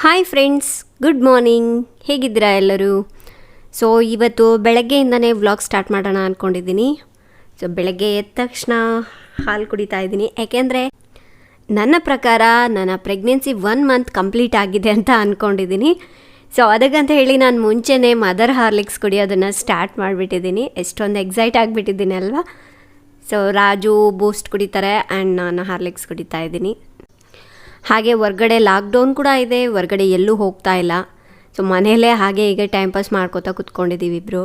Hi friends, good morning. ಹೇಗಿದ್ದೀರಾ ಎಲ್ಲರೂ? So ಇವತ್ತು ಬೆಳಗ್ಗೆಯಿಂದನೇ ವ್ಲಾಗ್ ಸ್ಟಾರ್ಟ್ ಮಾಡೋಣ ಅಂದ್ಕೊಂಡಿದ್ದೀನಿ. ಸೊ ಬೆಳಗ್ಗೆ ಎದ್ದ ತಕ್ಷಣ ಹಾಲು ಕುಡಿತಾ ಇದ್ದೀನಿ. ಯಾಕೆಂದರೆ ನನ್ನ ಪ್ರಕಾರ ನನ್ನ ಪ್ರೆಗ್ನೆನ್ಸಿ 1 ಮಂತ್ ಕಂಪ್ಲೀಟ್ ಆಗಿದೆ ಅಂತ ಅಂದ್ಕೊಂಡಿದ್ದೀನಿ. ಸೊ ಅದಕ್ಕಂತ ಹೇಳಿ ನಾನು ಮುಂಚೆನೇ ಮದರ್ ಹಾರ್ಲಿಕ್ಸ್ ಕುಡಿಯೋದನ್ನು ಸ್ಟಾರ್ಟ್ ಮಾಡಿಬಿಟ್ಟಿದ್ದೀನಿ. ಎಷ್ಟೊಂದು ಎಕ್ಸೈಟ್ ಆಗಿಬಿಟ್ಟಿದ್ದೀನಿ ಅಲ್ವಾ. ಸೊ ರಾಜು ಬೂಸ್ಟ್ ಕುಡಿತಾರೆ ಆ್ಯಂಡ್ ನಾನು ಹಾರ್ಲಿಕ್ಸ್ ಕುಡಿತಾ ಇದ್ದೀನಿ. ಹಾಗೆ ಹೊರ್ಗಡೆ ಲಾಕ್ಡೌನ್ ಕೂಡ ಇದೆ, ಹೊರ್ಗಡೆ ಎಲ್ಲೂ ಹೋಗ್ತಾ ಇಲ್ಲ. ಸೊ ಮನೆಯಲ್ಲೇ ಹಾಗೆ ಹೀಗೆ ಟೈಮ್ ಪಾಸ್ ಮಾಡ್ಕೋತಾ ಕೂತ್ಕೊಂಡಿದ್ದೀವಿ ಇಬ್ಬರು.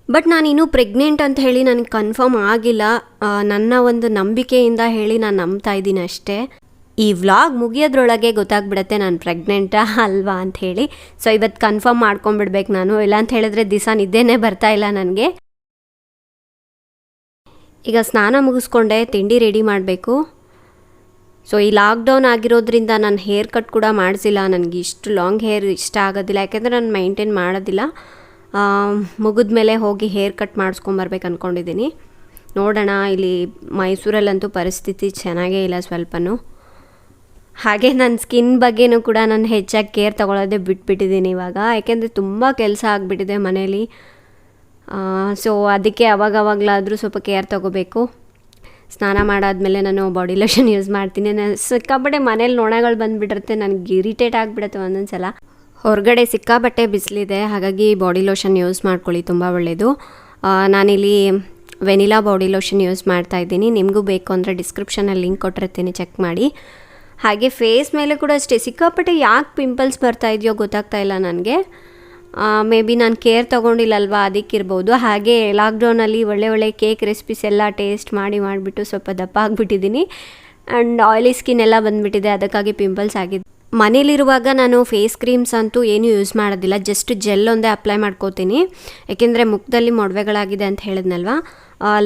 ಬಟ್ ನಾನು ಇನ್ನೂ ಪ್ರೆಗ್ನೆಂಟ್ ಅಂತ ಹೇಳಿ ನನಗೆ ಕನ್ಫರ್ಮ್ ಆಗಿಲ್ಲ. ನನ್ನ ಒಂದು ನಂಬಿಕೆಯಿಂದ ಹೇಳಿ ನಾನು ನಂಬ್ತಾ ಇದ್ದೀನಿ ಅಷ್ಟೇ. ಈ ವ್ಲಾಗ್ ಮುಗಿಯೋದ್ರೊಳಗೆ ಗೊತ್ತಾಗ್ಬಿಡುತ್ತೆ ನಾನು ಪ್ರೆಗ್ನೆಂಟಾ ಅಲ್ವಾ ಅಂತ ಹೇಳಿ. ಸೊ ಇವತ್ತು ಕನ್ಫರ್ಮ್ ಮಾಡ್ಕೊಂಬಿಡ್ಬೇಕು ನಾನು, ಇಲ್ಲ ಅಂತ ಹೇಳಿದ್ರೆ ದಿವಸ ನಿದ್ದೆನೇ ಬರ್ತಾ ಇಲ್ಲ ನನಗೆ. ಈಗ ಸ್ನಾನ ಮುಗಿಸ್ಕೊಂಡೆ, ತಿಂಡಿ ರೆಡಿ ಮಾಡಬೇಕು. ಸೊ ಈ ಲಾಕ್ಡೌನ್ ಆಗಿರೋದ್ರಿಂದ ನಾನು ಹೇರ್ ಕಟ್ ಕೂಡ ಮಾಡಿಸಿಲ್ಲ. ನನಗೆ ಇಷ್ಟು ಲಾಂಗ್ ಹೇರ್ ಇಷ್ಟ ಆಗೋದಿಲ್ಲ, ಯಾಕೆಂದರೆ ನಾನು ಮೈಂಟೈನ್ ಮಾಡೋದಿಲ್ಲ. ಮುಗಿದ ಮೇಲೆ ಹೋಗಿ ಹೇರ್ ಕಟ್ ಮಾಡಿಸ್ಕೊಂಬರ್ಬೇಕು ಅಂದ್ಕೊಂಡಿದ್ದೀನಿ. ನೋಡೋಣ. ಇಲ್ಲಿ ಮೈಸೂರಲ್ಲಂತೂ ಪರಿಸ್ಥಿತಿ ಚೆನ್ನಾಗೇ ಇಲ್ಲ ಸ್ವಲ್ಪನೂ. ಹಾಗೆ ನನ್ನ ಸ್ಕಿನ್ ಬಗ್ಗೆನೂ ಕೂಡ ನಾನು ಹೆಚ್ಚಾಗಿ ಕೇರ್ ತೊಗೊಳ್ಳೋದೇ ಬಿಟ್ಬಿಟ್ಟಿದ್ದೀನಿ ಇವಾಗ, ಯಾಕೆಂದರೆ ತುಂಬ ಕೆಲಸ ಆಗಿಬಿಟ್ಟಿದೆ ಮನೇಲಿ. ಸೊ ಅದಕ್ಕೆ ಅವಾಗವಾಗಲಾದರೂ ಸ್ವಲ್ಪ ಕೇರ್ ತೊಗೋಬೇಕು. ಸ್ನಾನ ಮಾಡಾದ್ಮೇಲೆ ನಾನು ಬಾಡಿ ಲೋಷನ್ ಯೂಸ್ ಮಾಡ್ತೀನಿ. ನಾನು ಸಿಕ್ಕಾಪಟ್ಟೆ ಮನೇಲಿ ನೊಣಗಳು ಬಂದುಬಿಟ್ಟಿರುತ್ತೆ, ನನಗೆ ಇರಿಟೇಟ್ ಆಗಿಬಿಡುತ್ತೆ ಒಂದೊಂದು ಸಲ. ಹೊರಗಡೆ ಸಿಕ್ಕಾಪಟ್ಟೆ ಬಿಸಿಲಿದೆ, ಹಾಗಾಗಿ ಬಾಡಿ ಲೋಷನ್ ಯೂಸ್ ಮಾಡ್ಕೊಳ್ಳಿ, ತುಂಬ ಒಳ್ಳೆಯದು. ನಾನಿಲ್ಲಿ ವೆನಿಲಾ ಬಾಡಿ ಲೋಷನ್ ಯೂಸ್ ಮಾಡ್ತಾಯಿದ್ದೀನಿ. ನಿಮಗೂ ಬೇಕು ಅಂದರೆ ಡಿಸ್ಕ್ರಿಪ್ಷನಲ್ಲಿ ಲಿಂಕ್ ಕೊಟ್ಟಿರ್ತೀನಿ, ಚೆಕ್ ಮಾಡಿ. ಹಾಗೆ ಫೇಸ್ ಮೇಲೆ ಕೂಡ ಅಷ್ಟೇ ಸಿಕ್ಕಾಪಟ್ಟೆ ಯಾಕೆ ಪಿಂಪಲ್ಸ್ ಬರ್ತಾಯಿದೆಯೋ ಗೊತ್ತಾಗ್ತಾ ಇಲ್ಲ ನನಗೆ. ಮೇ ಬಿ ನಾನು ಕೇರ್ ತೊಗೊಂಡಿಲ್ಲಲ್ವ, ಅದಕ್ಕಿರ್ಬೋದು. ಹಾಗೆ ಲಾಕ್ಡೌನಲ್ಲಿ ಒಳ್ಳೆ ಕೇಕ್ ರೆಸಿಪೀಸ್ ಎಲ್ಲ ಟೇಸ್ಟ್ ಮಾಡಿಬಿಟ್ಟು ಸ್ವಲ್ಪ ದಪ್ಪ ಆಗಿಬಿಟ್ಟಿದ್ದೀನಿ. ಆ್ಯಂಡ್ ಆಯಿಲಿ ಸ್ಕಿನ್ ಎಲ್ಲ ಬಂದುಬಿಟ್ಟಿದೆ, ಅದಕ್ಕಾಗಿ ಪಿಂಪಲ್ಸ್ ಆಗಿದೆ. ಮನೇಲಿರುವಾಗ ನಾನು ಫೇಸ್ ಕ್ರೀಮ್ಸ್ ಅಂತೂ ಏನೂ ಯೂಸ್ ಮಾಡೋದಿಲ್ಲ, ಜಸ್ಟ್ ಜೆಲ್ ಒಂದೇ ಅಪ್ಲೈ ಮಾಡ್ಕೋತೀನಿ. ಯಾಕೆಂದರೆ ಮುಖದಲ್ಲಿ ಮೊಡವೆಗಳಾಗಿದೆ ಅಂತ ಹೇಳಿದ್ನಲ್ವ.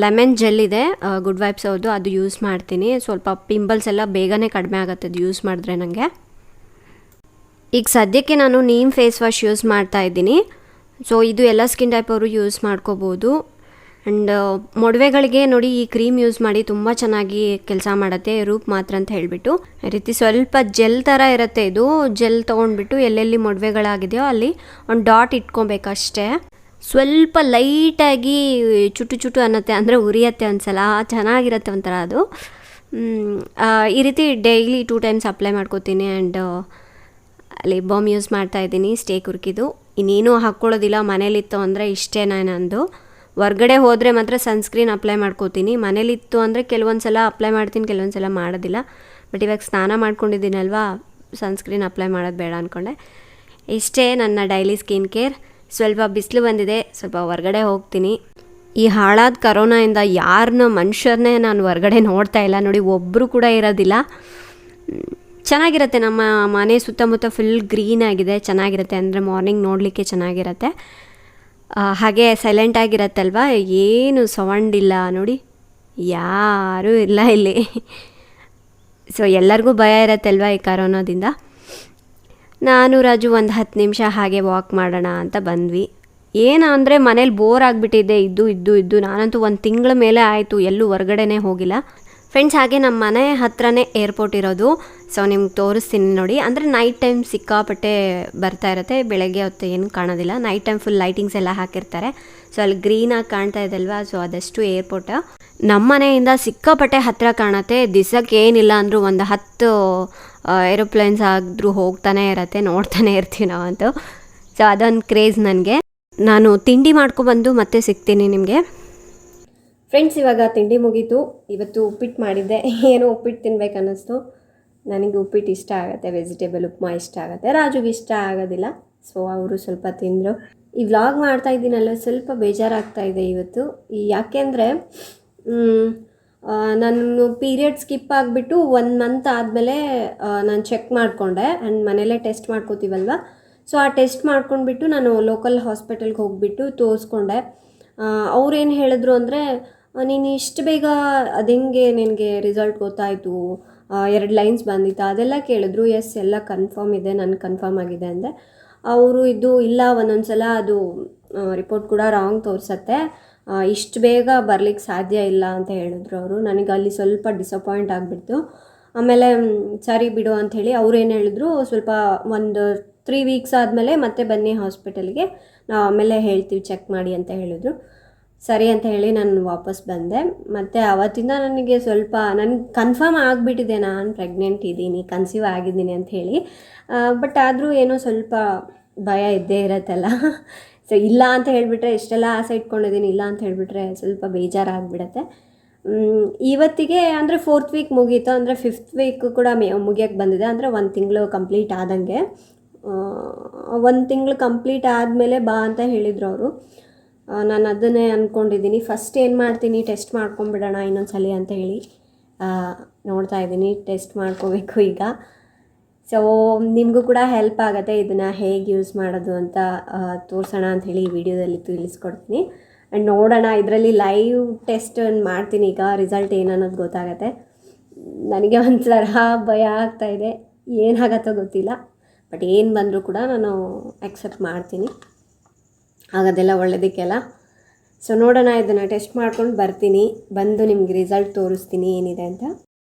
ಲೆಮನ್ ಜೆಲ್ ಇದೆ, ಗುಡ್ ವೈಬ್ಸ್ ಹೌದು, ಅದು ಯೂಸ್ ಮಾಡ್ತೀನಿ. ಸ್ವಲ್ಪ ಪಿಂಪಲ್ಸ್ ಎಲ್ಲ ಬೇಗನೆ ಕಡಿಮೆ ಆಗುತ್ತೆ ಅದು ಯೂಸ್ ಮಾಡಿದ್ರೆ ನನಗೆ. ಈಗ ಸದ್ಯಕ್ಕೆ ನಾನು ನೀಮ್ ಫೇಸ್ ವಾಶ್ ಯೂಸ್ ಮಾಡ್ತಾ ಇದ್ದೀನಿ. ಸೊ ಇದು ಎಲ್ಲ ಸ್ಕಿನ್ ಟೈಪ್ ಅವರು ಯೂಸ್ ಮಾಡ್ಕೋಬೋದು. ಆ್ಯಂಡ್ ಮೊಡವೆಗಳಿಗೆ ನೋಡಿ ಈ ಕ್ರೀಮ್ ಯೂಸ್ ಮಾಡಿ ತುಂಬ ಚೆನ್ನಾಗಿ ಕೆಲಸ ಮಾಡುತ್ತೆ, ರೂಪ್ ಮಾತ್ರ ಅಂತ ಹೇಳಿಬಿಟ್ಟು. ಈ ರೀತಿ ಸ್ವಲ್ಪ ಜೆಲ್ ಥರ ಇರುತ್ತೆ ಇದು. ಜೆಲ್ ತೊಗೊಂಡ್ಬಿಟ್ಟು ಎಲ್ಲೆಲ್ಲಿ ಮೊಡವೆಗಳಾಗಿದೆಯೋ ಅಲ್ಲಿ ಒಂದು ಡಾಟ್ ಇಟ್ಕೊಬೇಕಷ್ಟೇ. ಸ್ವಲ್ಪ ಲೈಟಾಗಿ ಚುಟು ಅನ್ನತ್ತೆ, ಅಂದರೆ ಉರಿಯತ್ತೆ ಒಂದ್ಸಲ, ಚೆನ್ನಾಗಿರುತ್ತೆ ಒಂಥರ ಅದು. ಈ ರೀತಿ ಡೈಲಿ 2 ಟೈಮ್ಸ್ ಅಪ್ಲೈ ಮಾಡ್ಕೋತೀನಿ. ಆ್ಯಂಡ್ ಲಿಪ್ ಬಾಮ್ ಯೂಸ್ ಮಾಡ್ತಾಯಿದ್ದೀನಿ, ಸ್ಟೇ ಕುರ್ಕಿದು. ಇನ್ನೇನು ಹಾಕ್ಕೊಳ್ಳೋದಿಲ್ಲ, ಮನೇಲಿತ್ತು ಅಂದರೆ ಇಷ್ಟೇ ನಂದು. ಹೊರ್ಗಡೆ ಹೋದರೆ ಮಾತ್ರ ಸನ್ಸ್ಕ್ರೀನ್ ಅಪ್ಲೈ ಮಾಡ್ಕೋತೀನಿ. ಮನೇಲಿತ್ತು ಅಂದರೆ ಕೆಲವೊಂದು ಸಲ ಅಪ್ಲೈ ಮಾಡ್ತೀನಿ, ಕೆಲವೊಂದು ಸಲ ಮಾಡೋದಿಲ್ಲ. ಬಟ್ ಇವಾಗ ಸ್ನಾನ ಮಾಡ್ಕೊಂಡಿದ್ದೀನಲ್ವಾ, ಸನ್ಸ್ಕ್ರೀನ್ ಅಪ್ಲೈ ಮಾಡೋದು ಬೇಡ ಅಂದ್ಕೊಂಡೆ. ಇಷ್ಟೇ ನನ್ನ ಡೈಲಿ ಸ್ಕಿನ್ ಕೇರ್. ಸ್ವಲ್ಪ ಬಿಸಿಲು ಬಂದಿದೆ, ಸ್ವಲ್ಪ ಹೊರ್ಗಡೆ ಹೋಗ್ತೀನಿ. ಈ ಹಾಳಾದ ಕರೋನಾಯಿಂದ ಮನುಷ್ಯರನ್ನೇ ನಾನು ಹೊರ್ಗಡೆ ನೋಡ್ತಾ ಇಲ್ಲ ನೋಡಿ, ಒಬ್ಬರು ಕೂಡ ಇರೋದಿಲ್ಲ. ಚೆನ್ನಾಗಿರುತ್ತೆ, ನಮ್ಮ ಮನೆ ಸುತ್ತಮುತ್ತ ಫುಲ್ ಗ್ರೀನ್ ಆಗಿದೆ, ಚೆನ್ನಾಗಿರುತ್ತೆ. ಅಂದರೆ ಮಾರ್ನಿಂಗ್ ನೋಡಲಿಕ್ಕೆ ಚೆನ್ನಾಗಿರುತ್ತೆ. ಹಾಗೆ ಸೈಲೆಂಟ್ ಆಗಿರತ್ತಲ್ವ, ಏನು ಸೌಂಡ್ ಇಲ್ಲ ನೋಡಿ, ಯಾರೂ ಇಲ್ಲ ಇಲ್ಲಿ. ಸೊ ಎಲ್ಲರಿಗೂ ಭಯ ಇರತ್ತಲ್ವ ಈ ಕರೋನಾದಿಂದ. ನಾನು ರಾಜು ಒಂದು 10 ನಿಮಿಷ ಹಾಗೆ ವಾಕ್ ಮಾಡೋಣ ಅಂತ ಬಂದ್ವಿ. ಏನು ಅಂದರೆ ಮನೇಲಿ ಬೋರ್ ಆಗಿಬಿಟ್ಟಿದೆ, ಇದ್ದು ನಾನಂತೂ 1 ತಿಂಗಳ ಮೇಲೆ ಆಯಿತು ಎಲ್ಲೂ ಹೊರಗಡೆನೇ ಹೋಗಿಲ್ಲ. ಫ್ರೆಂಡ್ಸ್, ಹಾಗೆ ನಮ್ಮ ಮನೆ ಹತ್ರನೇ ಏರ್ಪೋರ್ಟ್ ಇರೋದು. ಸೊ ನಿಮ್ಗೆ ತೋರಿಸ್ತೀನಿ ನೋಡಿ. ಅಂದರೆ ನೈಟ್ ಟೈಮ್ ಸಿಕ್ಕಾಪಟ್ಟೆ ಬರ್ತಾ ಇರುತ್ತೆ, ಬೆಳಗ್ಗೆ ಹೊತ್ತು ಏನು ಕಾಣೋದಿಲ್ಲ. ನೈಟ್ ಟೈಮ್ ಫುಲ್ ಲೈಟಿಂಗ್ಸ್ ಎಲ್ಲ ಹಾಕಿರ್ತಾರೆ. ಸೊ ಅಲ್ಲಿ ಗ್ರೀನಾಗಿ ಕಾಣ್ತಾ ಇದಲ್ವಾ, ಸೊ ಅದಷ್ಟು ಏರ್ಪೋರ್ಟ್ ನಮ್ಮ ಮನೆಯಿಂದ ಸಿಕ್ಕಾಪಟ್ಟೆ ಹತ್ತಿರ ಕಾಣುತ್ತೆ. ದಿಸಕ್ಕೆ ಏನಿಲ್ಲ ಅಂದರೂ ಒಂದು 10 ಏರೋಪ್ಲೇನ್ಸ್ ಆದರೂ ಹೋಗ್ತಾನೆ ಇರತ್ತೆ, ನೋಡ್ತಾನೆ ಇರ್ತೀವಿ ನಾವಂತೂ. ಸೊ ಅದೊಂದು ಕ್ರೇಜ್ ನನಗೆ. ನಾನು ತಿಂಡಿ ಮಾಡ್ಕೊಬಂದು ಮತ್ತೆ ಸಿಗ್ತೀನಿ ನಿಮಗೆ. ಫ್ರೆಂಡ್ಸ್, ಇವಾಗ ತಿಂಡಿ ಮುಗೀತು. ಇವತ್ತು ಉಪ್ಪಿಟ್ಟು ಮಾಡಿದ್ದೆ. ಏನೋ ಉಪ್ಪಿಟ್ಟು ತಿನ್ಬೇಕು ಅನ್ನಿಸ್ತು. ನನಗೆ ಉಪ್ಪಿಟ್ಟು ಇಷ್ಟ ಆಗುತ್ತೆ, ವೆಜಿಟೇಬಲ್ ಉಪ್ಮಾ ಇಷ್ಟ ಆಗುತ್ತೆ, ರಾಜುಗೆ ಇಷ್ಟ ಆಗೋದಿಲ್ಲ. ಸೊ ಅವರು ಸ್ವಲ್ಪ ತಿಂದರು. ಈ ವ್ಲಾಗ್ ಮಾಡ್ತಾ ಇದ್ದೀನಲ್ಲ, ಸ್ವಲ್ಪ ಬೇಜಾರಾಗ್ತಾಯಿದೆ ಇವತ್ತು. ಯಾಕೆಂದರೆ ನಾನು ಪೀರಿಯಡ್ ಸ್ಕಿಪ್ ಆಗಿಬಿಟ್ಟು 1 ಮಂತ್ ಆದಮೇಲೆ ನಾನು ಚೆಕ್ ಮಾಡಿಕೊಂಡೆ. ಆ್ಯಂಡ್ ಮನೇಲೇ ಟೆಸ್ಟ್ ಮಾಡ್ಕೋತೀವಲ್ವ. ಸೊ ಆ ಟೆಸ್ಟ್ ಮಾಡ್ಕೊಂಡ್ಬಿಟ್ಟು ನಾನು ಲೋಕಲ್ ಹಾಸ್ಪಿಟಲ್ಗೆ ಹೋಗಿಬಿಟ್ಟು ತೋರಿಸ್ಕೊಂಡೆ. ಅವ್ರೇನು ಹೇಳಿದ್ರು ಅಂದರೆ, ನೀನು ಇಷ್ಟು ಬೇಗ ಅದೆಂಗೆ ನಿನಗೆ ರಿಸಲ್ಟ್ ಗೊತ್ತಾಯಿತು, 2 ಲೈನ್ಸ್ ಬಂದಿತ್ತು ಅದೆಲ್ಲ ಕೇಳಿದ್ರು. ಎಸ್, ಎಲ್ಲ ಕನ್ಫರ್ಮ್ ಇದೆ, ನನಗೆ ಕನ್ಫರ್ಮ್ ಆಗಿದೆ ಅಂದೆ. ಅವರು ಇಲ್ಲ, ಒಂದೊಂದು ಸಲ ಅದು ರಿಪೋರ್ಟ್ ಕೂಡ ರಾಂಗ್ ತೋರಿಸತ್ತೆ, ಇಷ್ಟು ಬೇಗ ಬರಲಿಕ್ಕೆ ಸಾಧ್ಯ ಇಲ್ಲ ಅಂತ ಹೇಳಿದ್ರು ಅವರು. ನನಗೆ ಅಲ್ಲಿ ಸ್ವಲ್ಪ ಡಿಸಪಾಯಿಂಟ್ ಆಗಿಬಿಡ್ತು. ಆಮೇಲೆ ಸರಿ ಬಿಡು ಅಂಥೇಳಿ ಅವ್ರು ಏನು ಹೇಳಿದ್ರು, ಸ್ವಲ್ಪ ಒಂದು 3 ವೀಕ್ಸ್ ಆದಮೇಲೆ ಮತ್ತೆ ಬನ್ನಿ ಹಾಸ್ಪಿಟಲ್ಗೆ, ನಾವು ಆಮೇಲೆ ಹೇಳ್ತೀವಿ ಚೆಕ್ ಮಾಡಿ ಅಂತ ಹೇಳಿದರು. ಸರಿ ಅಂತ ಹೇಳಿ ನಾನು ವಾಪಸ್ ಬಂದೆ. ಮತ್ತು ಆವತ್ತಿಂದ ನನಗೆ ಸ್ವಲ್ಪ ನನಗೆ ಕನ್ಫರ್ಮ್ ಆಗಿಬಿಟ್ಟಿದೆ ನಾನು ಪ್ರೆಗ್ನೆಂಟ್ ಇದ್ದೀನಿ, ಕನ್ಸೀವ್ ಆಗಿದ್ದೀನಿ ಅಂಥೇಳಿ. ಬಟ್ ಆದರೂ ಏನೋ ಸ್ವಲ್ಪ ಭಯ ಇದ್ದೇ ಇರತ್ತಲ್ಲ. ಸೊ ಇಲ್ಲ ಅಂತ ಹೇಳಿಬಿಟ್ರೆ, ಇಷ್ಟೆಲ್ಲ ಆಸೆ ಇಟ್ಕೊಂಡಿದ್ದೀನಿ, ಇಲ್ಲ ಅಂತ ಹೇಳಿಬಿಟ್ರೆ ಸ್ವಲ್ಪ ಬೇಜಾರಾಗಿಬಿಡತ್ತೆ. ಇವತ್ತಿಗೆ ಅಂದರೆ 4th ವೀಕ್ ಮುಗೀತು, ಅಂದರೆ 5th ವೀಕ್ ಕೂಡ ಮುಗಿಯೋಕ್ಕೆ ಬಂದಿದೆ. ಅಂದರೆ 1 ತಿಂಗಳು ಕಂಪ್ಲೀಟ್ ಆದಂಗೆ. 1 ತಿಂಗಳು ಕಂಪ್ಲೀಟ್ ಆದಮೇಲೆ ಬಾ ಅಂತ ಹೇಳಿದರು ಅವರು. ನಾನು ಅದನ್ನೇ ಅಂದ್ಕೊಂಡಿದ್ದೀನಿ. ಫಸ್ಟ್ ಏನು ಮಾಡ್ತೀನಿ, ಟೆಸ್ಟ್ ಮಾಡ್ಕೊಂಬಿಡೋಣ ಇನ್ನೊಂದು ಸಲ ಅಂತ ಹೇಳಿ ನೋಡ್ತಾ ಇದ್ದೀನಿ. ಟೆಸ್ಟ್ ಮಾಡ್ಕೋಬೇಕು ಈಗ. ಸೊ ನಿಮಗೂ ಕೂಡ ಹೆಲ್ಪ್ ಆಗುತ್ತೆ ಇದನ್ನು ಹೇಗೆ ಯೂಸ್ ಮಾಡೋದು ಅಂತ ತೋರಿಸೋಣ ಅಂಥೇಳಿ ಈ ವಿಡಿಯೋದಲ್ಲಿ ತಿಳಿಸ್ಕೊಡ್ತೀನಿ. ಆ್ಯಂಡ್ ನೋಡೋಣ, ಇದರಲ್ಲಿ ಲೈವ್ ಟೆಸ್ಟ್ ಮಾಡ್ತೀನಿ ಈಗ, ರಿಸಲ್ಟ್ ಏನನ್ನೋದು ಗೊತ್ತಾಗತ್ತೆ. ನನಗೆ ಒಂಥರ ಭಯ ಆಗ್ತಾಯಿದೆ, ಏನಾಗತ್ತೋ ಗೊತ್ತಿಲ್ಲ. ಬಟ್ ಏನು ಬಂದರೂ ಕೂಡ ನಾನು ಆಕ್ಸೆಪ್ಟ್ ಮಾಡ್ತೀನಿ, ಆಗೋದೆಲ್ಲ ಒಳ್ಳೆಯದಕ್ಕೆಲ್ಲ. ಸೊ ನೋಡೋಣ, ಇದನ್ನು ಟೆಸ್ಟ್ ಮಾಡ್ಕೊಂಡು ಬರ್ತೀನಿ, ಬಂದು ನಿಮ್ಗೆ ರಿಸಲ್ಟ್ ತೋರಿಸ್ತೀನಿ ಏನಿದೆ ಅಂತ.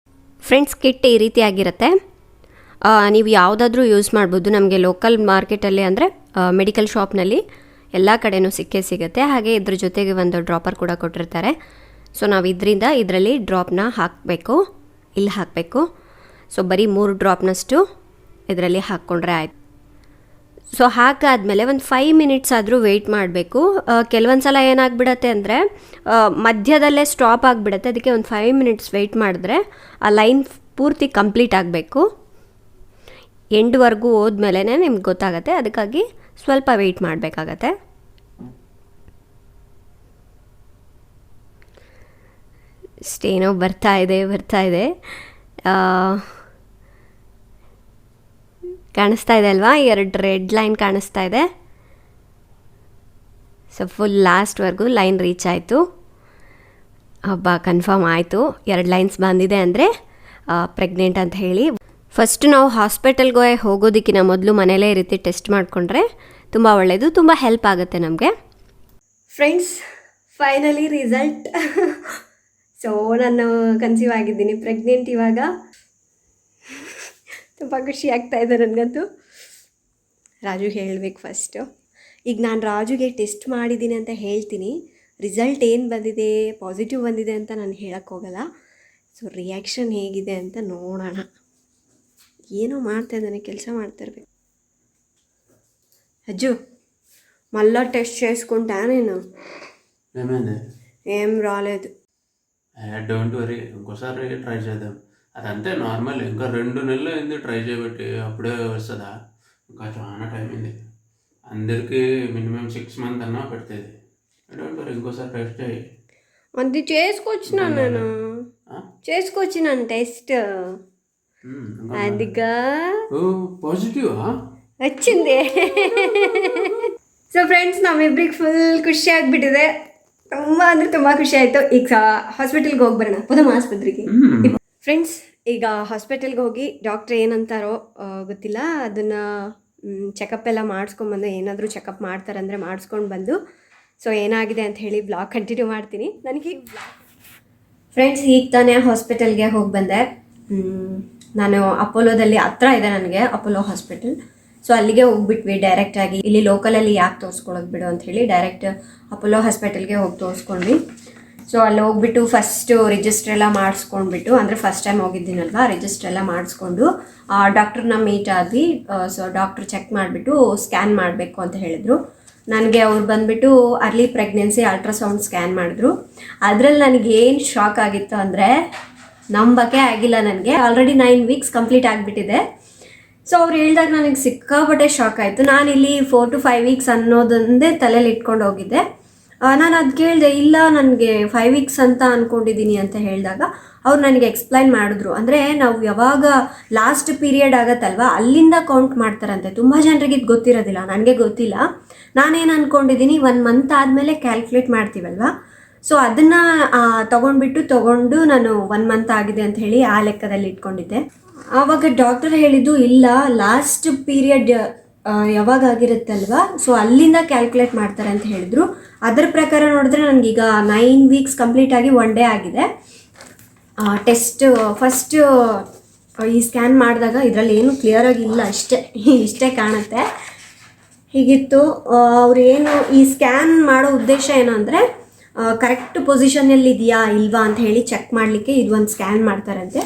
ಫ್ರೆಂಡ್ಸ್, ಕಿಟ್ ಈ ರೀತಿಯಾಗಿರುತ್ತೆ. ನೀವು ಯಾವುದಾದ್ರೂ ಯೂಸ್ ಮಾಡ್ಬೋದು. ನಮಗೆ ಲೋಕಲ್ ಮಾರ್ಕೆಟಲ್ಲಿ ಅಂದರೆ ಮೆಡಿಕಲ್ ಶಾಪ್ನಲ್ಲಿ ಎಲ್ಲ ಕಡೆಯೂ ಸಿಗುತ್ತೆ. ಹಾಗೆ ಇದ್ರ ಜೊತೆಗೆ ಒಂದು ಡ್ರಾಪರ್ ಕೂಡ ಕೊಟ್ಟಿರ್ತಾರೆ. ಸೊ ನಾವು ಇದರಲ್ಲಿ ಡ್ರಾಪ್ನ ಹಾಕಬೇಕು, ಇಲ್ಲಿ ಹಾಕಬೇಕು. ಸೊ ಬರೀ 3 ಡ್ರಾಪ್ನಷ್ಟು ಇದರಲ್ಲಿ ಹಾಕ್ಕೊಂಡ್ರೆ ಆಯಿತು. ಸೊ ಹಾಕಾದ್ಮೇಲೆ ಒಂದು 5 ಮಿನಿಟ್ಸ್ ಆದರೂ ವೆಯ್ಟ್ ಮಾಡಬೇಕು. ಕೆಲವೊಂದು ಸಲ ಏನಾಗ್ಬಿಡತ್ತೆ ಅಂದರೆ ಮಧ್ಯದಲ್ಲೇ ಸ್ಟಾಪ್ ಆಗಿಬಿಡತ್ತೆ. ಅದಕ್ಕೆ ಒಂದು 5 ಮಿನಿಟ್ಸ್ ವೆಯ್ಟ್ ಮಾಡಿದ್ರೆ ಆ ಲೈನ್ ಪೂರ್ತಿ ಕಂಪ್ಲೀಟ್ ಆಗಬೇಕು. ಎಂಡ್ವರೆಗೂ ಹೋದ್ಮೇಲೆ ನಿಮ್ಗೆ ಗೊತ್ತಾಗತ್ತೆ, ಅದಕ್ಕಾಗಿ ಸ್ವಲ್ಪ ವೆಯ್ಟ್ ಮಾಡಬೇಕಾಗತ್ತೆ. ಇಷ್ಟೇನೋ ಬರ್ತಾ ಇದೆ. ಕಾಣಿಸ್ತಾ ಇದೆ ಅಲ್ವಾ, 2 ರೆಡ್ ಲೈನ್ ಕಾಣಿಸ್ತಾ ಇದೆ. ಸೊ ಫುಲ್ ಲಾಸ್ಟ್ವರೆಗೂ ಲೈನ್ ರೀಚ್ ಆಯಿತು. ಹಬ್ಬ ಕನ್ಫರ್ಮ್ ಆಯಿತು. 2 ಲೈನ್ಸ್ ಬಂದಿದೆ ಅಂದರೆ ಪ್ರೆಗ್ನೆಂಟ್ ಅಂತ ಹೇಳಿ. ಫಸ್ಟ್ ನಾವು ಹಾಸ್ಪಿಟಲ್ಗೆ ಹೋಗೋದಕ್ಕಿಂತ ಮೊದಲು ಮನೇಲೇ ಈ ರೀತಿ ಟೆಸ್ಟ್ ಮಾಡಿಕೊಂಡ್ರೆ ತುಂಬ ಒಳ್ಳೆಯದು, ತುಂಬ ಹೆಲ್ಪ್ ಆಗುತ್ತೆ ನಮಗೆ. Friends, finally result. ಸೊ ನಾನು ಕನ್ಸೀವ್ ಆಗಿದ್ದೀನಿ, ಪ್ರೆಗ್ನೆಂಟ್ ಇವಾಗ. ತುಂಬ ಖುಷಿ ಆಗ್ತಾಯಿದೆ ನನಗಂತೂ. ರಾಜುಗೆ ಹೇಳಬೇಕು ಫಸ್ಟು. ಈಗ ನಾನು ರಾಜುಗೆ ಟೆಸ್ಟ್ ಮಾಡಿದ್ದೀನಿ ಅಂತ ಹೇಳ್ತೀನಿ. ರಿಸಲ್ಟ್ ಏನು ಬಂದಿದೆ, ಪಾಸಿಟಿವ್ ಬಂದಿದೆ ಅಂತ ನಾನು ಹೇಳಕ್ಕೆ ಹೋಗಲ್ಲ. ಸೊ ರಿಯಾಕ್ಷನ್ ಹೇಗಿದೆ ಅಂತ ನೋಡೋಣ. ಏನೋ ಮಾಡ್ತಾಯಿದ್ದಾನೆ, ಕೆಲಸ ಮಾಡ್ತಿರ್ಬೇಕು. అజ్జు మళ్ళా టెస్ట్ చేసుకుంటా నేను. ఏమైంది? ఏం రాలేదు. డోంట్ వరీ, ఇంకోసారి ట్రై చేద్దాం. అదంతే నార్మల్. ఇంకా 2 నెలలు అయింది ట్రై చేయబట్టి, అప్పుడే వస్తుందా? ఇంకా చాలా టైం అయింది. అందరికీ మినిమం 6 మంత్ అన్నా పడుతుంది. డోంట్ వరీ, ఇంకోసారి టెస్ట్ చేయి. అది చేసుకొచ్చినాను టెస్ట్. అదిగా పాజిటివా వచ్చింది. ಸೊ ಫ್ರೆಂಡ್ಸ್, ನಮ್ಮಿಬ್ರಿಗೆ ಫುಲ್ ಖುಷಿ ಆಗಿಬಿಟ್ಟಿದೆ. ತುಂಬ ಅಂದರೆ ತುಂಬ ಖುಷಿ ಆಯಿತು. ಈಗ ಹಾಸ್ಪಿಟಲ್ಗೆ ಹೋಗಿ ಬರೋಣ, ಪುದಮ ಆಸ್ಪತ್ರೆಗೆ. ಫ್ರೆಂಡ್ಸ್, ಈಗ ಹಾಸ್ಪಿಟಲ್ಗೆ ಹೋಗಿ ಡಾಕ್ಟ್ರ್ ಏನಂತಾರೋ ಗೊತ್ತಿಲ್ಲ, ಅದನ್ನು ಚೆಕಪ್ ಎಲ್ಲ ಮಾಡಿಸ್ಕೊಂಡ್ಬಂದು, ಏನಾದರೂ ಚೆಕಪ್ ಮಾಡ್ತಾರಂದರೆ ಮಾಡಿಸ್ಕೊಂಡು ಬಂದು, ಸೊ ಏನಾಗಿದೆ ಅಂತ ಹೇಳಿ ಬ್ಲಾಗ್ ಕಂಟಿನ್ಯೂ ಮಾಡ್ತೀನಿ. ನನಗೆ ಫ್ರೆಂಡ್ಸ್, ಈಗ ತಾನೇ ಹಾಸ್ಪಿಟಲ್ಗೆ ಹೋಗಿ ಬಂದೆ. ನಾನು ಅಪೋಲೋದಲ್ಲಿ ಹತ್ರ ಇದೆ ನನಗೆ ಅಪೋಲೋ ಹಾಸ್ಪಿಟಲ್. ಸೊ ಅಲ್ಲಿಗೆ ಹೋಗ್ಬಿಟ್ವಿ ಡೈರೆಕ್ಟಾಗಿ. ಇಲ್ಲಿ ಲೋಕಲಲ್ಲಿ ಯಾಕೆ ತೋರಿಸ್ಕೊಳ್ಳೋದು ಬಿಡು ಅಂಥೇಳಿ ಡೈರೆಕ್ಟ್ ಅಪೋಲೋ ಹಾಸ್ಪಿಟಲ್ಗೆ ಹೋಗಿ ತೋರಿಸ್ಕೊಂಡ್ವಿ. ಸೊ ಅಲ್ಲಿ ಹೋಗ್ಬಿಟ್ಟು ಫಸ್ಟು ರಿಜಿಸ್ಟರ್ ಎಲ್ಲ ಮಾಡಿಸ್ಕೊಂಡ್ಬಿಟ್ಟು, ಅಂದರೆ ಫಸ್ಟ್ ಟೈಮ್ ಹೋಗಿದ್ದೀನಲ್ವ, ರಿಜಿಸ್ಟರ್ ಎಲ್ಲ ಮಾಡಿಸ್ಕೊಂಡು ಡಾಕ್ಟ್ರನ್ನ ಮೀಟ್ ಆದ್ವಿ. ಸೊ ಡಾಕ್ಟ್ರು ಚೆಕ್ ಮಾಡಿಬಿಟ್ಟು ಸ್ಕ್ಯಾನ್ ಮಾಡಬೇಕು ಅಂತ ಹೇಳಿದರು. ನನಗೆ ಅವ್ರು ಬಂದುಬಿಟ್ಟು ಅರ್ಲಿ ಪ್ರೆಗ್ನೆನ್ಸಿ ಅಲ್ಟ್ರಾಸೌಂಡ್ ಸ್ಕ್ಯಾನ್ ಮಾಡಿದ್ರು. ಅದರಲ್ಲಿ ನನಗೇನು ಶಾಕ್ ಆಗಿತ್ತು ಅಂದರೆ, ನಂಬಕ್ಕೆ ಆಗಿಲ್ಲ. ನನಗೆ ಆಲ್ರೆಡಿ 9 ವೀಕ್ಸ್ ಕಂಪ್ಲೀಟ್ ಆಗಿಬಿಟ್ಟಿದೆ. ಸೊ ಅವ್ರು ಹೇಳಿದಾಗ ನನಗೆ ಸಿಕ್ಕಾಪಟ್ಟೆ ಶಾಕ್ ಆಯಿತು. ನಾನಿಲ್ಲಿ 4 to 5 ವೀಕ್ಸ್ ಅನ್ನೋದೊಂದೇ ತಲೆಯಲ್ಲಿ ಇಟ್ಕೊಂಡು ಹೋಗಿದ್ದೆ. ನಾನು ಅದು ಕೇಳಿದೆ, ಇಲ್ಲ ನನಗೆ 5 ವೀಕ್ಸ್ ಅಂತ ಅಂದ್ಕೊಂಡಿದ್ದೀನಿ ಅಂತ ಹೇಳಿದಾಗ ಅವ್ರು ನನಗೆ ಎಕ್ಸ್ಪ್ಲೈನ್ ಮಾಡಿದ್ರು. ಅಂದರೆ ನಾವು ಯಾವಾಗ ಲಾಸ್ಟ್ ಪೀರಿಯಡ್ ಆಗುತ್ತಲ್ವ, ಅಲ್ಲಿಂದ ಕೌಂಟ್ ಮಾಡ್ತಾರಂತೆ. ತುಂಬ ಜನರಿಗೆ ಇದು ಗೊತ್ತಿರೋದಿಲ್ಲ, ನನಗೆ ಗೊತ್ತಿಲ್ಲ. ನಾನೇನು ಅಂದ್ಕೊಂಡಿದ್ದೀನಿ, 1 ಮಂತ್ ಆದಮೇಲೆ ಕ್ಯಾಲ್ಕುಲೇಟ್ ಮಾಡ್ತೀವಲ್ವ, ಸೊ ಅದನ್ನು ತೊಗೊಂಡು ನಾನು 1 ಮಂತ್ ಆಗಿದೆ ಅಂತ ಹೇಳಿ ಆ ಲೆಕ್ಕದಲ್ಲಿ ಇಟ್ಕೊಂಡಿದ್ದೆ. ಆವಾಗ ಡಾಕ್ಟರ್ ಹೇಳಿದ್ದು, ಇಲ್ಲ ಲಾಸ್ಟ್ ಪೀರಿಯಡ್ ಯಾವಾಗ ಆಗಿರುತ್ತಲ್ವ, ಸೊ ಅಲ್ಲಿಂದ ಕ್ಯಾಲ್ಕುಲೇಟ್ ಮಾಡ್ತಾರೆ ಅಂತ ಹೇಳಿದ್ರು. ಅದರ ಪ್ರಕಾರ ನೋಡಿದ್ರೆ ನನಗೀಗ 9 ವೀಕ್ಸ್ ಕಂಪ್ಲೀಟ್ ಆಗಿ 1 ಡೇ ಆಗಿದೆ. ಟೆಸ್ಟ್ ಫಸ್ಟ್ ಈ ಸ್ಕ್ಯಾನ್ ಮಾಡಿದಾಗ ಇದರಲ್ಲಿ ಏನು ಕ್ಲಿಯರಾಗಿ ಇಲ್ಲ, ಇಷ್ಟೇ ಕಾಣುತ್ತೆ. ಹೀಗಿತ್ತು. ಅವ್ರೇನು ಈ ಸ್ಕ್ಯಾನ್ ಮಾಡೋ ಉದ್ದೇಶ ಏನು ಅಂದರೆ ಕರೆಕ್ಟ್ ಪೊಸಿಷನಲ್ಲಿ ಇದೆಯಾ ಇಲ್ವಾ ಅಂತ ಹೇಳಿ ಚೆಕ್ ಮಾಡಲಿಕ್ಕೆ ಇದು ಒಂದು ಸ್ಕ್ಯಾನ್ ಮಾಡ್ತಾರಂತೆ.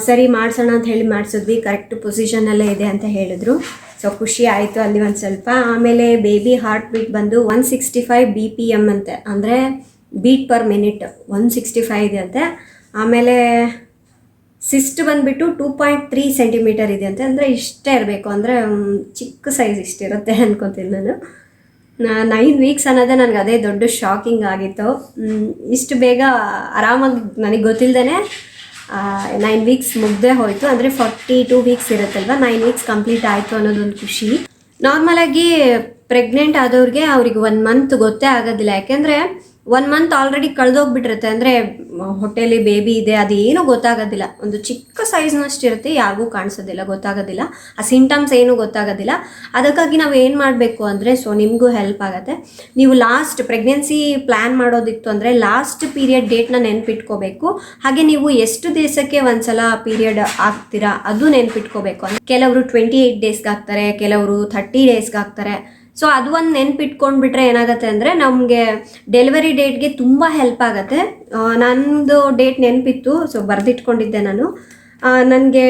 ಸರಿ ಮಾಡಿಸೋಣ ಅಂತ ಹೇಳಿ ಮಾಡಿಸಿದ್ವಿ, ಕರೆಕ್ಟ್ ಪೊಸಿಷನಲ್ಲೇ ಇದೆ ಅಂತ ಹೇಳಿದ್ರು. ಸೊ ಖುಷಿ ಆಯಿತು ಅಲ್ಲಿ ಒಂದು ಸ್ವಲ್ಪ. ಆಮೇಲೆ ಬೇಬಿ ಹಾರ್ಟ್ ಬೀಟ್ ಬಂದು 165 BPM ಅಂತೆ, ಅಂದರೆ ಬೀಟ್ ಪರ್ ಮಿನಿಟ್ 165 ಇದೆ ಅಂತೆ. ಆಮೇಲೆ ಸಿಸ್ಟ್ ಬಂದುಬಿಟ್ಟು 2.3 ಸೆಂಟಿಮೀಟರ್ ಇದೆ ಅಂತೆ, ಅಂದರೆ ಇಷ್ಟೇ ಇರಬೇಕು, ಅಂದರೆ ಚಿಕ್ಕ ಸೈಜ್ ಇಷ್ಟಿರುತ್ತೆ ಅನ್ಕೊತೀನಿ ನಾನು. 9 ವೀಕ್ಸ್ ಅನ್ನೋದೇ ನನಗೆ ಅದೇ ದೊಡ್ಡ ಶಾಕಿಂಗ್ ಆಗಿತ್ತು. ಇಷ್ಟು ಬೇಗ ಆರಾಮಾಗಿ ನನಗೆ ಗೊತ್ತಿಲ್ಲದೇ 9 ವೀಕ್ಸ್ ಮುಗ್ದೇ ಹೋಯಿತು. ಅಂದರೆ 42 ವೀಕ್ಸ್ ಇರುತ್ತಲ್ವ, 9 ವೀಕ್ಸ್ ಕಂಪ್ಲೀಟ್ ಆಯಿತು ಅನ್ನೋದೊಂದು ಖುಷಿ. ನಾರ್ಮಲಾಗಿ ಪ್ರೆಗ್ನೆಂಟ್ ಆದವ್ರಿಗೆ ಅವ್ರಿಗೆ 1 ಮಂತ್ ಗೊತ್ತೇ ಆಗೋದಿಲ್ಲ, ಯಾಕೆಂದರೆ 1 ಮಂತ್ ಆಲ್ರೆಡಿ ಕಳೆದೋಗ್ಬಿಟ್ಟಿರುತ್ತೆ. ಅಂದರೆ ಹೊಟ್ಟೆಲಿ ಬೇಬಿ ಇದೆ ಅದು ಏನೂ ಗೊತ್ತಾಗೋದಿಲ್ಲ, ಒಂದು ಚಿಕ್ಕ ಸೈಜ್ನಷ್ಟು ಇರುತ್ತೆ, ಯಾರಿಗೂ ಕಾಣಿಸೋದಿಲ್ಲ, ಗೊತ್ತಾಗೋದಿಲ್ಲ, ಆ ಸಿಂಟಮ್ಸ್ ಏನೂ ಗೊತ್ತಾಗೋದಿಲ್ಲ. ಅದಕ್ಕಾಗಿ ನಾವು ಏನು ಮಾಡಬೇಕು ಅಂದರೆ, ಸೊ ನಿಮಗೂ ಹೆಲ್ಪ್ ಆಗುತ್ತೆ, ನೀವು ಲಾಸ್ಟ್ ಪ್ರೆಗ್ನೆನ್ಸಿ ಪ್ಲ್ಯಾನ್ ಮಾಡೋದಿತ್ತು ಅಂದರೆ ಲಾಸ್ಟ್ ಪೀರಿಯಡ್ ಡೇಟ್ನ ನೆನ್ಪಿಟ್ಕೋಬೇಕು. ಹಾಗೆ ನೀವು ಎಷ್ಟು ದಿವಸಕ್ಕೆ ಒಂದ್ಸಲ ಪೀರಿಯಡ್ ಆಗ್ತೀರಾ ಅದು ನೆನ್ಪಿಟ್ಕೋಬೇಕು. ಕೆಲವರು 28 ಡೇಸ್ಗೆ ಆಗ್ತಾರೆ, ಕೆಲವರು 30 ಡೇಸ್ಗೆ ಆಗ್ತಾರೆ. ಸೊ ಅದು ಒಂದು ನೆನ್ಪಿಟ್ಕೊಂಡ್ಬಿಟ್ರೆ ಏನಾಗುತ್ತೆ ಅಂದರೆ ನಮಗೆ ಡೆಲಿವರಿ ಡೇಟ್ಗೆ ತುಂಬ ಹೆಲ್ಪ್ ಆಗುತ್ತೆ. ನನ್ನದು ಡೇಟ್ ನೆನಪಿತ್ತು, ಸೊ ಬರೆದಿಟ್ಕೊಂಡಿದ್ದೆ ನಾನು. ನನಗೆ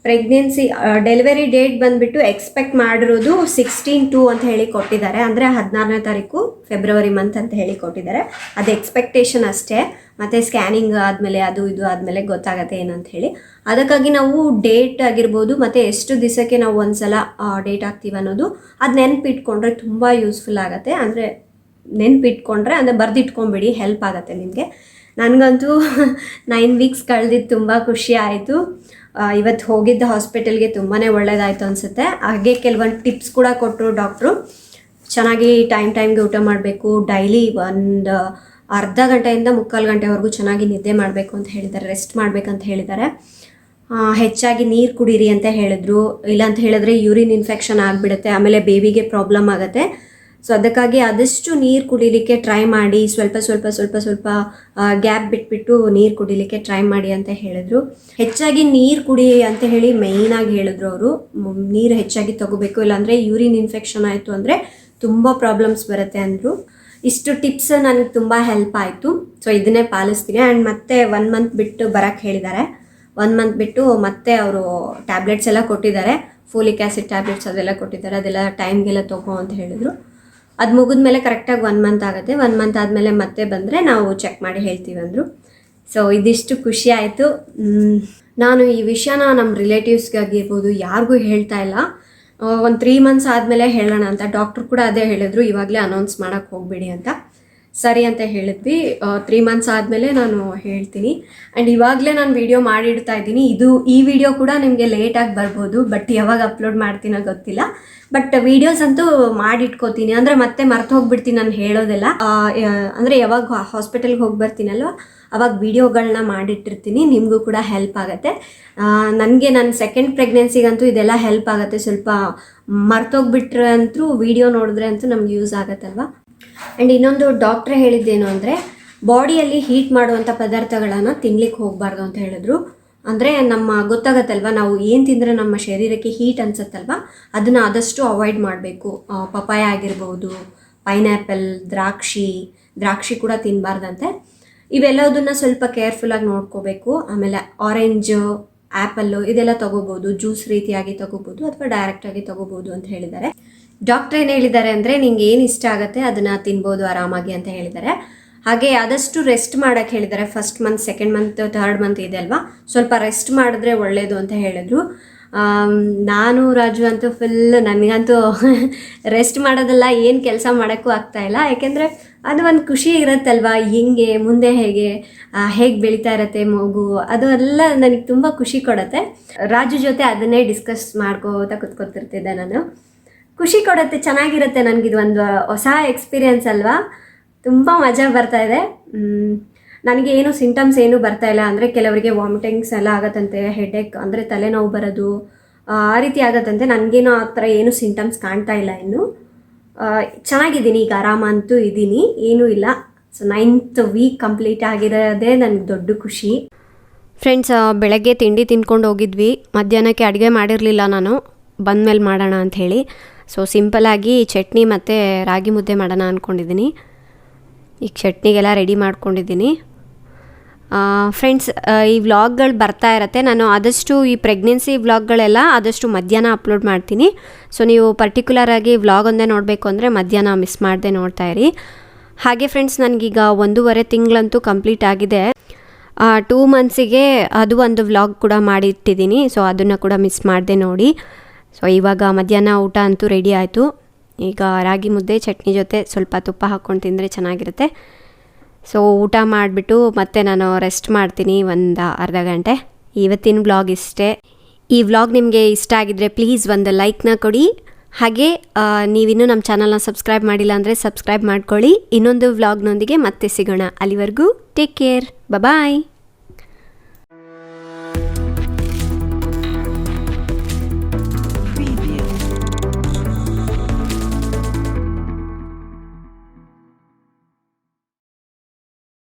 ಪ್ರೆಗ್ನೆನ್ಸಿ ಡೆಲಿವರಿ ಡೇಟ್ ಬಂದುಬಿಟ್ಟು ಎಕ್ಸ್ಪೆಕ್ಟ್ ಮಾಡಿರೋದು 16/2 ಅಂತ ಹೇಳಿ ಕೊಟ್ಟಿದ್ದಾರೆ, ಅಂದರೆ 16ನೇ ತಾರೀಕು ಫೆಬ್ರವರಿ ಮಂತ್ ಅಂತ ಹೇಳಿ ಕೊಟ್ಟಿದ್ದಾರೆ. ಅದು ಎಕ್ಸ್ಪೆಕ್ಟೇಷನ್ ಅಷ್ಟೇ, ಮತ್ತು ಸ್ಕ್ಯಾನಿಂಗ್ ಆದಮೇಲೆ ಅದು ಇದು ಆದಮೇಲೆ ಗೊತ್ತಾಗತ್ತೆ ಏನಂತ ಹೇಳಿ. ಅದಕ್ಕಾಗಿ ನಾವು ಡೇಟ್ ಆಗಿರ್ಬೋದು ಮತ್ತು ಎಷ್ಟು ದಿವಸಕ್ಕೆ ನಾವು ಒಂದ್ಸಲ ಡೇಟ್ ಹಾಕ್ತೀವಿ ಅನ್ನೋದು ಅದು ನೆನಪಿಟ್ಕೊಂಡ್ರೆ ತುಂಬ ಯೂಸ್ಫುಲ್ ಆಗುತ್ತೆ. ಅಂದರೆ ನೆನಪಿಟ್ಕೊಂಡ್ರೆ ಅಂದರೆ ಬರೆದಿಟ್ಕೊಂಬಿಡಿ, ಹೆಲ್ಪ್ ಆಗುತ್ತೆ ನಿಮಗೆ. ನನಗಂತೂ 9 ವೀಕ್ಸ್ ಕಳೆದಿದ್ದು ತುಂಬ ಖುಷಿ ಆಯಿತು. ಇವತ್ತು ಹೋಗಿದ್ದ ಹಾಸ್ಪಿಟಲ್ಗೆ ತುಂಬಾ ಒಳ್ಳೆಯದಾಯಿತು ಅನಿಸುತ್ತೆ. ಹಾಗೆ ಕೆಲವೊಂದು ಟಿಪ್ಸ್ ಕೂಡ ಕೊಟ್ಟರು ಡಾಕ್ಟ್ರು. ಚೆನ್ನಾಗಿ ಟೈಮ್ಗೆ ಊಟ ಮಾಡಬೇಕು, ಡೈಲಿ ಒಂದು ಅರ್ಧ ಗಂಟೆಯಿಂದ 3/4 ಗಂಟೆವರೆಗೂ ಚೆನ್ನಾಗಿ ನಿದ್ದೆ ಮಾಡಬೇಕು ಅಂತ ಹೇಳಿದ್ದಾರೆ, ರೆಸ್ಟ್ ಮಾಡಬೇಕಂತ ಹೇಳಿದ್ದಾರೆ. ಹೆಚ್ಚಾಗಿ ನೀರು ಕುಡೀರಿ ಅಂತ ಹೇಳಿದ್ರು, ಇಲ್ಲಾಂತ ಹೇಳಿದ್ರೆ ಯೂರಿನ್ ಇನ್ಫೆಕ್ಷನ್ ಆಗಿಬಿಡುತ್ತೆ, ಆಮೇಲೆ ಬೇಬಿಗೆ ಪ್ರಾಬ್ಲಮ್ ಆಗುತ್ತೆ. ಸೊ ಅದಕ್ಕಾಗಿ ಆದಷ್ಟು ನೀರು ಕುಡಿಲಿಕ್ಕೆ ಟ್ರೈ ಮಾಡಿ, ಸ್ವಲ್ಪ ಗ್ಯಾಪ್ ಬಿಟ್ಬಿಟ್ಟು ನೀರು ಕುಡಿಲಿಕ್ಕೆ ಟ್ರೈ ಮಾಡಿ ಅಂತ ಹೇಳಿದ್ರು. ಹೆಚ್ಚಾಗಿ ನೀರು ಕುಡಿ ಅಂತ ಹೇಳಿ ಮೇಯ್ನಾಗಿ ಹೇಳಿದ್ರು ಅವರು. ನೀರು ಹೆಚ್ಚಾಗಿ ತಗೋಬೇಕು, ಇಲ್ಲಾಂದರೆ ಯೂರಿನ್ ಇನ್ಫೆಕ್ಷನ್ ಆಯಿತು ಅಂದರೆ ತುಂಬ ಪ್ರಾಬ್ಲಮ್ಸ್ ಬರುತ್ತೆ ಅಂದರು. ಇಷ್ಟು ಟಿಪ್ಸ್ ನನಗೆ ತುಂಬ ಹೆಲ್ಪ್ ಆಯಿತು. ಸೊ ಇದನ್ನೇ ಪಾಲಿಸ್ತೀನಿ. ಆ್ಯಂಡ್ ಮತ್ತೆ 1 ಮಂತ್ ಬಿಟ್ಟು ಬರೋಕ್ಕೆ ಹೇಳಿದ್ದಾರೆ. 1 ಮಂತ್ ಬಿಟ್ಟು ಮತ್ತೆ ಅವರು ಟ್ಯಾಬ್ಲೆಟ್ಸ್ ಎಲ್ಲ ಕೊಟ್ಟಿದ್ದಾರೆ, ಫೋಲಿಕ್ ಆ್ಯಸಿಡ್ ಟ್ಯಾಬ್ಲೆಟ್ಸ್ ಅದೆಲ್ಲ ಕೊಟ್ಟಿದ್ದಾರೆ, ಅದೆಲ್ಲ ಟೈಮ್ಗೆಲ್ಲ ತಗೋ ಅಂತ ಹೇಳಿದರು. ಅದು ಮುಗಿದ್ಮೇಲೆ ಕರೆಕ್ಟಾಗಿ 1 ಮಂತ್ ಆಗುತ್ತೆ. 1 ಮಂತ್ ಆದಮೇಲೆ ಮತ್ತೆ ಬಂದರೆ ನಾವು ಚೆಕ್ ಮಾಡಿ ಹೇಳ್ತೀವಿ ಅಂದರು. ಸೊ ಇದಿಷ್ಟು ಖುಷಿ ಆಯಿತು. ನಾನು ಈ ವಿಷಯನ ನಮ್ಮ ರಿಲೇಟಿವ್ಸ್ಗಾಗಿರ್ಬೋದು ಯಾರಿಗೂ ಹೇಳ್ತಾ ಇಲ್ಲ. ಒಂದು 3 ಮಂತ್ಸ್ ಆದಮೇಲೆ ಹೇಳೋಣ ಅಂತ ಡಾಕ್ಟ್ರು ಕೂಡ ಅದೇ ಹೇಳಿದ್ರು, ಇವಾಗಲೇ ಅನೌನ್ಸ್ ಮಾಡೋಕ್ಕೆ ಹೋಗಬೇಡಿ ಅಂತ. ಸರಿ ಅಂತ ಹೇಳಿದ್ವಿ. 3 ಮಂತ್ಸ್ ಆದಮೇಲೆ ನಾನು ಹೇಳ್ತೀನಿ. ಆ್ಯಂಡ್ ಇವಾಗಲೇ ನಾನು ವಿಡಿಯೋ ಮಾಡಿಡ್ತಾ ಇದ್ದೀನಿ. ಈ ವಿಡಿಯೋ ಕೂಡ ನಿಮಗೆ ಲೇಟಾಗಿ ಬರ್ಬೋದು, ಬಟ್ ಯಾವಾಗ ಅಪ್ಲೋಡ್ ಮಾಡ್ತೀನೋ ಗೊತ್ತಿಲ್ಲ. ಬಟ್ ವೀಡಿಯೋಸ್ ಅಂತೂ ಮಾಡಿಟ್ಕೋತೀನಿ, ಅಂದರೆ ಮತ್ತೆ ಮರ್ತು ಹೋಗ್ಬಿಡ್ತೀನಿ ನಾನು ಹೇಳೋದೆಲ್ಲ. ಅಂದರೆ ಯಾವಾಗ ಹಾಸ್ಪಿಟಲ್ಗೆ ಹೋಗಿ ಬರ್ತೀನಲ್ವ ಅವಾಗ ವೀಡಿಯೋಗಳನ್ನ ಮಾಡಿಟ್ಟಿರ್ತೀನಿ, ನಿಮಗೂ ಕೂಡ ಹೆಲ್ಪ್ ಆಗುತ್ತೆ. ನನಗೆ ನನ್ನ ಸೆಕೆಂಡ್ ಪ್ರೆಗ್ನೆನ್ಸಿಗಂತೂ ಇದೆಲ್ಲ ಹೆಲ್ಪ್ ಆಗುತ್ತೆ. ಸ್ವಲ್ಪ ಮರ್ತೋಗ್ಬಿಟ್ರೆ ಅಂತೂ ವೀಡಿಯೋ ನೋಡಿದ್ರೆ ಅಂತೂ ನಮ್ಗೆ ಯೂಸ್ ಆಗುತ್ತಲ್ವ. ಆ್ಯಂಡ್ ಇನ್ನೊಂದು ಡಾಕ್ಟ್ರೇ ಹೇಳಿದ್ದೇನು ಅಂದರೆ ಬಾಡಿಯಲ್ಲಿ ಹೀಟ್ ಮಾಡುವಂಥ ಪದಾರ್ಥಗಳನ್ನು ತಿನ್ಲಿಕ್ಕೆ ಹೋಗಬಾರ್ದು ಅಂತ ಹೇಳಿದ್ರು. ಅಂದರೆ ನಮ್ಮ ಗೊತ್ತಾಗತ್ತಲ್ವ, ನಾವು ಏನು ತಿಂದರೆ ನಮ್ಮ ಶರೀರಕ್ಕೆ ಹೀಟ್ ಅನ್ಸುತ್ತಲ್ವ ಅದನ್ನು ಆದಷ್ಟು ಅವಾಯ್ಡ್ ಮಾಡಬೇಕು. ಪಪಾಯ ಆಗಿರ್ಬೋದು, ಪೈನಾಪಲ್, ದ್ರಾಕ್ಷಿ ಕೂಡ ತಿನ್ನಬಾರ್ದಂತೆ. ಇವೆಲ್ಲದನ್ನು ಸ್ವಲ್ಪ ಕೇರ್ಫುಲ್ಲಾಗಿ ನೋಡ್ಕೋಬೇಕು. ಆಮೇಲೆ ಆರೆಂಜು, ಆ್ಯಪಲ್ಲು ಇದೆಲ್ಲ ತೊಗೋಬೋದು, ಜ್ಯೂಸ್ ರೀತಿಯಾಗಿ ತೊಗೋಬೋದು ಅಥವಾ ಡೈರೆಕ್ಟಾಗಿ ತೊಗೋಬೋದು ಅಂತ ಹೇಳಿದ್ದಾರೆ. ಡಾಕ್ಟ್ರ್ ಏನು ಹೇಳಿದ್ದಾರೆ ಅಂದರೆ ನಿಂಗೆ ಏನು ಇಷ್ಟ ಆಗುತ್ತೆ ಅದನ್ನು ತಿನ್ಬೋದು ಆರಾಮಾಗಿ ಅಂತ ಹೇಳಿದ್ದಾರೆ. ಹಾಗೆ ಆದಷ್ಟು ರೆಸ್ಟ್ ಮಾಡೋಕ್ಕೆ ಹೇಳಿದ್ದಾರೆ. 1st month, 2nd month, 3rd month ಇದೆ ಅಲ್ವಾ, ಸ್ವಲ್ಪ ರೆಸ್ಟ್ ಮಾಡಿದ್ರೆ ಒಳ್ಳೆಯದು ಅಂತ ಹೇಳಿದ್ರು. ನಾನು ರಾಜು ಅಂತೂ ನನಗಂತೂ ರೆಸ್ಟ್ ಮಾಡೋದಲ್ಲ, ಏನು ಕೆಲಸ ಮಾಡೋಕ್ಕೂ ಆಗ್ತಾಯಿಲ್ಲ. ಯಾಕೆಂದರೆ ಅದು ಒಂದು ಖುಷಿ ಇರುತ್ತಲ್ವ, ಹಿಂಗೆ ಮುಂದೆ ಹೇಗೆ ಬೆಳೀತಾ ಇರತ್ತೆ ಮಗು, ಅದು ಎಲ್ಲ ನನಗೆ ತುಂಬ ಖುಷಿ ಕೊಡುತ್ತೆ. ರಾಜು ಜೊತೆ ಅದನ್ನೇ ಡಿಸ್ಕಸ್ ಮಾಡ್ಕೋತಾ ಕೂತ್ಕೊತಿರ್ತಿದ್ದೆ ನಾನು. ಖುಷಿ ಕೊಡುತ್ತೆ, ಚೆನ್ನಾಗಿರುತ್ತೆ. ನನಗಿದು ಒಂದು ಹೊಸ ಎಕ್ಸ್ಪೀರಿಯನ್ಸ್ ಅಲ್ವಾ, ತುಂಬ ಮಜಾ ಬರ್ತಾಯಿದೆ. ನನಗೆ ಏನು ಸಿಂಟಮ್ಸ್ ಏನೂ ಬರ್ತಾಯಿಲ್ಲ. ಅಂದರೆ ಕೆಲವರಿಗೆ ವಾಮಿಟಿಂಗ್ಸ್ ಎಲ್ಲ ಆಗುತ್ತಂತೆ, ಹೆಡೇಕ್ ಅಂದರೆ ತಲೆನೋವು ಬರೋದು ಆ ರೀತಿ ಆಗುತ್ತಂತೆ. ನನಗೇನೋ ಆ ಥರ ಏನು ಸಿಂಟಮ್ಸ್ ಕಾಣ್ತಾ ಇಲ್ಲ ಇನ್ನು. ಚೆನ್ನಾಗಿದ್ದೀನಿ, ಈಗ ಆರಾಮಂತೂ ಇದ್ದೀನಿ, ಏನೂ ಇಲ್ಲ. ಸೊ 9th ವೀಕ್ ಕಂಪ್ಲೀಟ್ ಆಗಿರೋದೇ ನನಗೆ ದೊಡ್ಡ ಖುಷಿ. ಫ್ರೆಂಡ್ಸ್, ಬೆಳಗ್ಗೆ ತಿಂಡಿ ತಿಂದ್ಕೊಂಡು ಹೋಗಿದ್ವಿ. ಮಧ್ಯಾಹ್ನಕ್ಕೆ ಅಡುಗೆ ಮಾಡಿರಲಿಲ್ಲ ನಾನು, ಬಂದಮೇಲೆ ಮಾಡೋಣ ಅಂಥೇಳಿ. ಸೊ ಸಿಂಪಲಾಗಿ ಚಟ್ನಿ ಮತ್ತು ರಾಗಿ ಮುದ್ದೆ ಮಾಡೋಣ ಅಂದ್ಕೊಂಡಿದ್ದೀನಿ. ಈಗ ಚಟ್ನಿಗೆಲ್ಲ ರೆಡಿ ಮಾಡ್ಕೊಂಡಿದ್ದೀನಿ. ಫ್ರೆಂಡ್ಸ್, ಈ ವ್ಲಾಗ್ಗಳು ಬರ್ತಾ ಇರುತ್ತೆ. ನಾನು ಆದಷ್ಟು ಈ ಪ್ರೆಗ್ನೆನ್ಸಿ ವ್ಲಾಗ್ಗಳೆಲ್ಲ ಆದಷ್ಟು ಮಧ್ಯಾಹ್ನ ಅಪ್ಲೋಡ್ ಮಾಡ್ತೀನಿ. ಸೊ ನೀವು ಪರ್ಟಿಕ್ಯುಲರಾಗಿ ವ್ಲಾಗ್ ಒಂದೇ ನೋಡಬೇಕು ಅಂದರೆ ಮಧ್ಯಾಹ್ನ ಮಿಸ್ ಮಾಡದೆ ನೋಡ್ತಾಯಿರಿ. ಹಾಗೆ ಫ್ರೆಂಡ್ಸ್, ನನಗೀಗ 1.5 ತಿಂಗಳಂತೂ ಕಂಪ್ಲೀಟ್ ಆಗಿದೆ. 2 ಮಂತ್ಸಿಗೆ ಅದು ಒಂದು ವ್ಲಾಗ್ ಕೂಡ ಮಾಡಿಟ್ಟಿದ್ದೀನಿ. ಸೊ ಅದನ್ನು ಕೂಡ ಮಿಸ್ ಮಾಡದೆ ನೋಡಿ. ಸೊ ಇವಾಗ ಮಧ್ಯಾಹ್ನ ಊಟ ಅಂತೂ ರೆಡಿ ಆಯಿತು. ಈಗ ರಾಗಿ ಮುದ್ದೆ ಚಟ್ನಿ ಜೊತೆ ಸ್ವಲ್ಪ ತುಪ್ಪ ಹಾಕ್ಕೊಂಡು ತಿಂದರೆ ಚೆನ್ನಾಗಿರುತ್ತೆ. ಸೊ ಊಟ ಮಾಡಿಬಿಟ್ಟು ಮತ್ತೆ ನಾನು ರೆಸ್ಟ್ ಮಾಡ್ತೀನಿ ಒಂದು ಅರ್ಧ ಗಂಟೆ. ಇವತ್ತಿನ ವ್ಲಾಗ್ ಇಷ್ಟೇ. ಈ ವ್ಲಾಗ್ ನಿಮಗೆ ಇಷ್ಟ ಆಗಿದ್ದರೆ ಪ್ಲೀಸ್ ಒಂದು ಲೈಕ್ನ ಕೊಡಿ. ಹಾಗೆ ನೀವಿನ್ನೂ ನಮ್ಮ ಚಾನಲ್ನ ಸಬ್ಸ್ಕ್ರೈಬ್ ಮಾಡಿಲ್ಲ ಅಂದರೆ ಸಬ್ಸ್ಕ್ರೈಬ್ ಮಾಡ್ಕೊಳ್ಳಿ. ಇನ್ನೊಂದು ವ್ಲಾಗ್ನೊಂದಿಗೆ ಮತ್ತೆ ಸಿಗೋಣ. ಅಲ್ಲಿವರೆಗೂ ಟೇಕ್ ಕೇರ್. ಬಾಯ್.